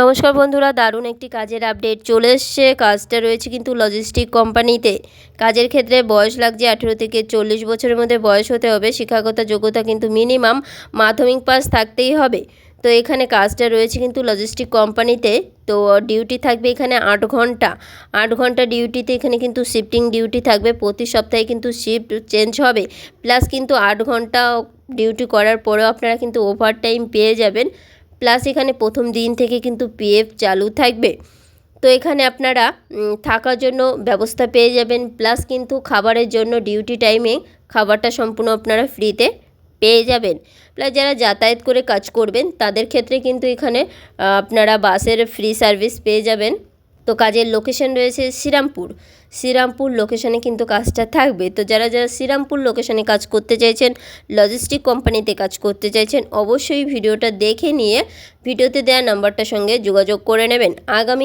নমস্কার বন্ধুরা, দারুণ একটি কাজের আপডেট চলে এসছে। কাজটা রয়েছে কিন্তু লজিস্টিক কোম্পানিতে। কাজের ক্ষেত্রে বয়স লাগছে 18 থেকে 40 বছরের মধ্যে বয়স হতে হবে। শিক্ষাগত যোগ্যতা কিন্তু মিনিমাম মাধ্যমিক পাস থাকতেই হবে। তো এখানে কাজটা রয়েছে কিন্তু লজিস্টিক কোম্পানিতে। তো ডিউটি থাকবে এখানে 8 ঘন্টা। 8 ঘন্টা ডিউটিতে এখানে কিন্তু শিফটিং ডিউটি থাকবে। প্রতি সপ্তাহে কিন্তু শিফট চেঞ্জ হবে। প্লাস কিন্তু 8 ঘন্টা ডিউটি করার পরেও আপনারা কিন্তু ওভারটাইম পেয়ে যাবেন। প্লাস এখানে প্রথম দিন থেকে কিন্তু পিএফ চালু থাকবে। তো এখানে আপনারা থাকার জন্য ব্যবস্থা পেয়ে যাবেন। প্লাস কিন্তু খাবারের জন্য ডিউটি টাইমে খাবারটা সম্পূর্ণ আপনারা ফ্রিতে পেয়ে যাবেন। প্লাস যারা যাতায়াত করে কাজ করবেন তাদের ক্ষেত্রে কিন্তু এখানে আপনারা বাসের ফ্রি সার্ভিস পেয়ে যাবেন। তো কাজের লোকেশন রয়েছে শ্রীরামপুর লোকেশানে কিন্তু কাজটা থাকবে। তো যারা শ্রীরামপুর লোকেশানে কাজ করতে চাইছেন, লজিস্টিক কোম্পানিতে কাজ করতে চাইছেন, অবশ্যই ভিডিওটা দেখে নিয়ে ভিডিওতে দেওয়া নাম্বারটার সঙ্গে যোগাযোগ করে নেবেন। আগামী